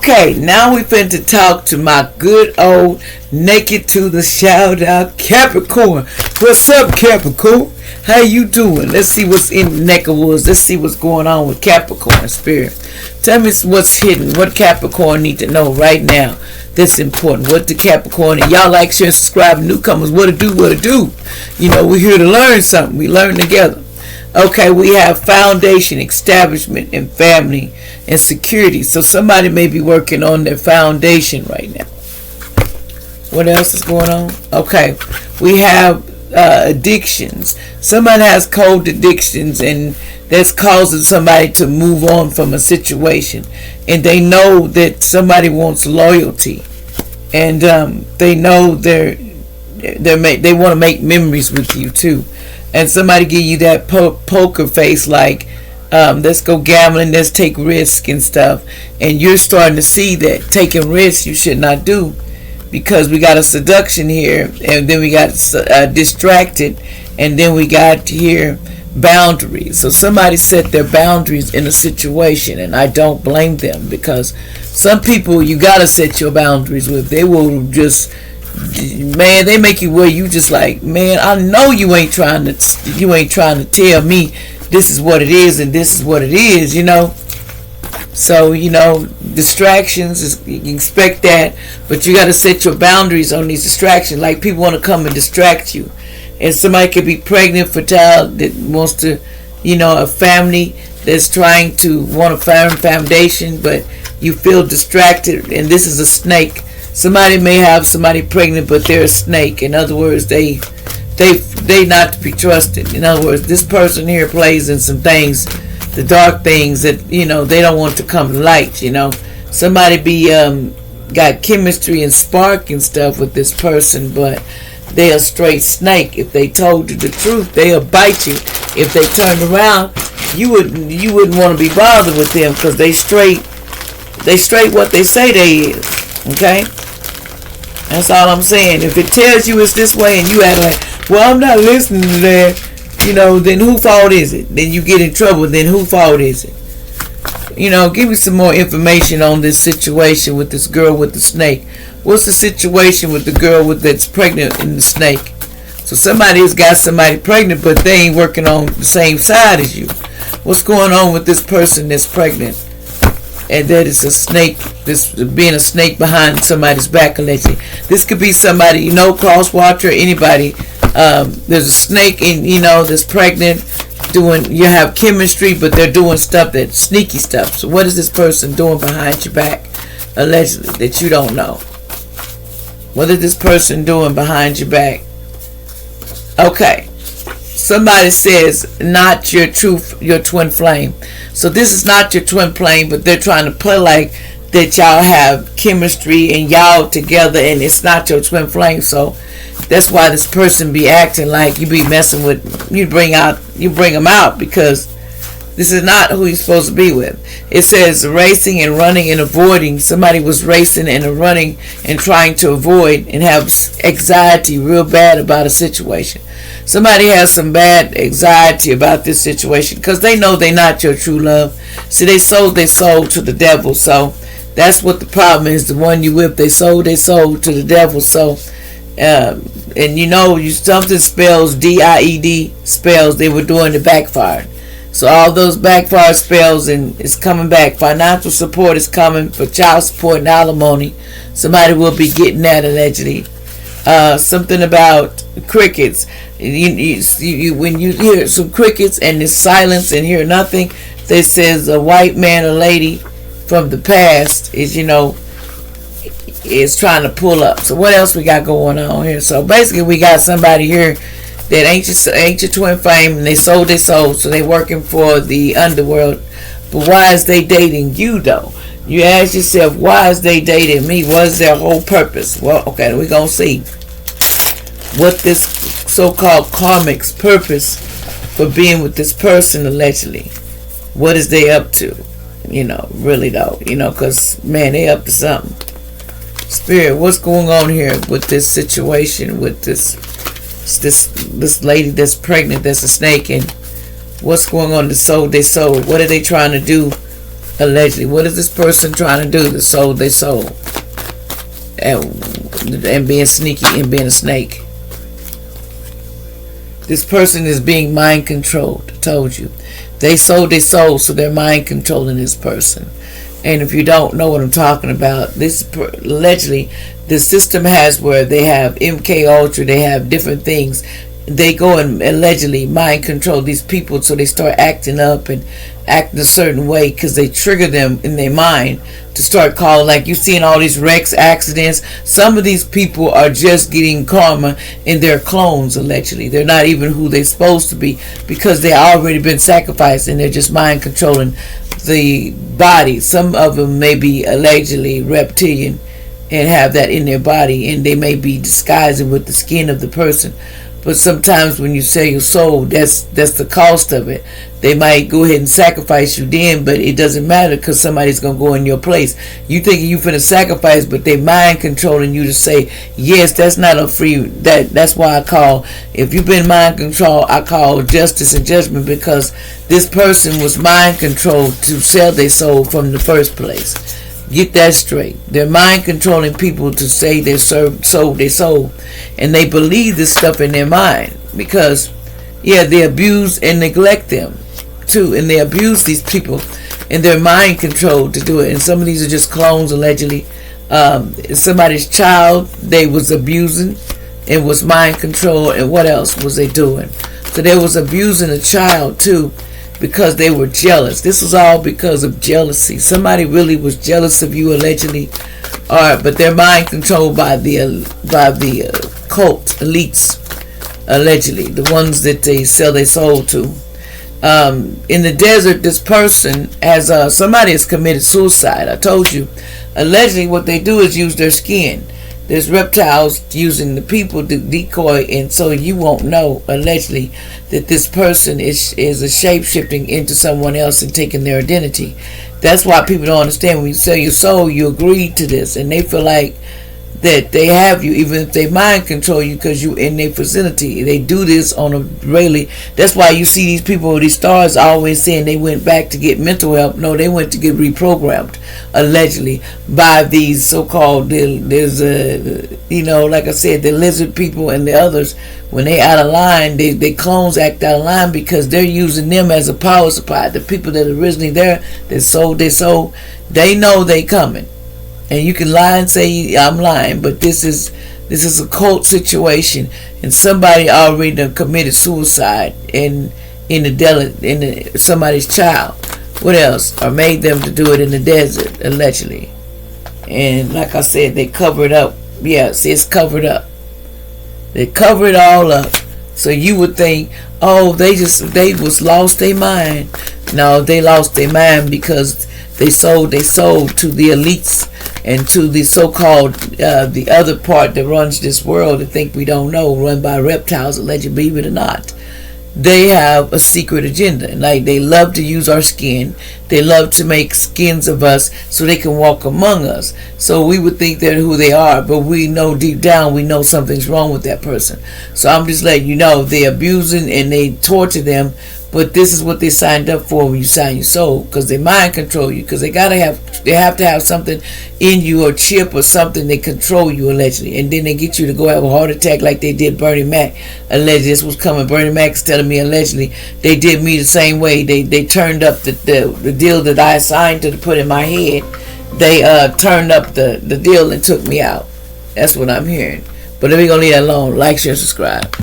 Okay, now we finna talk to my good old naked to the shout out Capricorn. What's up, Capricorn? How you doing? Let's see what's in the neck of woods. Let's see what's going on with Capricorn spirit. Tell me what's hidden. What Capricorn need to know right now that's important. What the Capricorn, and y'all like, share, subscribe, newcomers, what to do. You know, we're here to learn something. We learn together. Okay, we have foundation, establishment, and family, and security. So somebody may be working on their foundation right now. What else is going on? Okay, we have addictions. Somebody has cold addictions, and that's causing somebody to move on from a situation. And they know that somebody wants loyalty, and they know they want to make memories with you too. And somebody give you that poker face, like, let's go gambling, let's take risk and stuff. And you're starting to see that taking risks you should not do, because we got a seduction here, and then we got distracted, and then we got here boundaries. So somebody set their boundaries in a situation, and I don't blame them, because some people you got to set your boundaries with. They will just... man, they make you where you just like, man, I know you ain't trying to tell me this is what it is and this is what it is, you know. So, you know, distractions, you can expect that, but you got to set your boundaries on these distractions. Like, people want to come and distract you, and somebody could be pregnant for a child that wants to, you know, a family that's trying to want a firm foundation, but you feel distracted, and this is a snake. Somebody may have somebody pregnant, but they're a snake. In other words, they not to be trusted. In other words, this person here plays in some things, the dark things that, you know, they don't want to come to light. You know, somebody be got chemistry and spark and stuff with this person, but they're a straight snake. If they told you the truth, they'll bite you. If they turned around, you wouldn't want to be bothered with them, because they straight what they say they is. Okay. That's all I'm saying. If it tells you it's this way and you act like, well, I'm not listening to that, you know, then whose fault is it? Then you get in trouble. Then whose fault is it? You know, give me some more information on this situation with this girl with the snake. What's the situation with the girl that's pregnant and the snake? So somebody has got somebody pregnant, but they ain't working on the same side as you. What's going on with this person that's pregnant? And that is a snake, this being a snake behind somebody's back, allegedly. This could be somebody, you know, cross watcher, anybody. There's a snake in, you know, that's pregnant, you have chemistry, but they're doing stuff, that's sneaky stuff. So what is this person doing behind your back, allegedly, that you don't know? What is this person doing behind your back? Okay. Somebody says, not your twin flame. So this is not your twin flame, but they're trying to play like that y'all have chemistry and y'all together, and it's not your twin flame. So that's why this person be acting like you be messing with, you bring them out, because this is not who you're supposed to be with. It says racing and running and avoiding. Somebody was racing and running and trying to avoid and have anxiety real bad about a situation. Somebody has some bad anxiety about this situation because they know they're not your true love. See, they sold their soul to the devil. So that's what the problem is. The one you with, they sold their soul to the devil. So, and you know, something spells DIED spells. They were doing the backfire. So all those backfire spells, and it's coming back. Financial support is coming for child support and alimony. Somebody will be getting that, allegedly. Something about crickets. When you hear some crickets and there's silence and hear nothing, they says a white man or lady from the past is, you know, is trying to pull up. So what else we got going on here? So basically we got somebody here that ain't your twin flame, and they sold their soul, so they working for the underworld. But why is they dating you though? You ask yourself, why is they dating me? What is their whole purpose? Well, okay, we're gonna see what this so-called karmic's purpose for being with this person, allegedly. What is they up to? You know, really though, you know, because man, they up to something. Spirit, what's going on here with this situation, with this lady that's pregnant, that's a snake, and what's going on? They sold. What are they trying to do Allegedly. What is this person trying to do to sold their soul? And being sneaky and being a snake. This person is being mind controlled. I told you. They sold their soul, so they're mind controlling this person. And if you don't know what I'm talking about, this allegedly, the system has where they have MK Ultra, they have different things. They go and allegedly mind control these people, so they start acting up and acting a certain way because they trigger them in their mind to start calling. Like you've seen all these wrecks, accidents. Some of these people are just getting karma, and they're clones. Allegedly, they're not even who they're supposed to be because they already been sacrificed, and they're just mind controlling the body. Some of them may be allegedly reptilian and have that in their body, and they may be disguising with the skin of the person. But sometimes when you sell your soul, that's the cost of it. They might go ahead and sacrifice you then, but it doesn't matter because somebody's going to go in your place. You thinking you finna sacrifice, but they mind controlling you to say, yes, that's not a free, that's why I call, if you've been mind controlled, I call justice and judgment, because this person was mind controlled to sell their soul from the first place. Get that straight. They're mind controlling people to say they sold their soul, and they believe this stuff in their mind because, yeah, they abuse and neglect them too, and they abuse these people, and they're mind controlled to do it. And some of these are just clones, allegedly. Somebody's child they was abusing and was mind controlled, and what else was they doing? So they was abusing a child too, because they were jealous. This was all because of jealousy. Somebody really was jealous of you, allegedly, but they're mind controlled by the cult elites, allegedly, the ones that they sell their soul to. In the desert, this person somebody has committed suicide. I told you, allegedly, what they do is use their skin. There's reptiles using the people to decoy, and so you won't know, allegedly, that this person is a shape-shifting into someone else and taking their identity. That's why people don't understand. When you sell your soul, you agree to this, and they feel like that they have you, even if they mind control you because you in their vicinity. They do this on a really. That's why you see these people, these stars, always saying they went back to get mental help. No, they went to get reprogrammed, allegedly, by these so-called. There's like I said, the lizard people and the others. When they out of line, they clones act out of line because they're using them as a power supply. The people that originally there that sold their soul, they know they coming. And you can lie and say I'm lying, but this is a cult situation, and somebody already done committed suicide in somebody's child. What else? Or made them to do it in the desert, allegedly. And like I said, they cover it up. Yes, it's covered up. They cover it all up. So you would think, oh, they was lost their mind. No, they lost their mind because they sold their soul to the elites and to the so-called the other part that runs this world that think we don't know, run by reptiles, allegedly, believe it or not. They have a secret agenda. Like, they love to use our skin. They love to make skins of us so they can walk among us. So we would think they're who they are, but we know deep down, we know something's wrong with that person. So I'm just letting you know, they abusing and they torture them. But this is what they signed up for when you sign your soul, because they mind control you, because they have to have something in you, or chip or something that control you, allegedly, and then they get you to go have a heart attack like they did Bernie Mac. Allegedly, this was coming. Bernie Mac is telling me, allegedly, they did me the same way. They turned up the deal that I assigned to put in my head. They turned up the deal and took me out. That's what I'm hearing. But we're gonna leave that alone. Like, share, subscribe.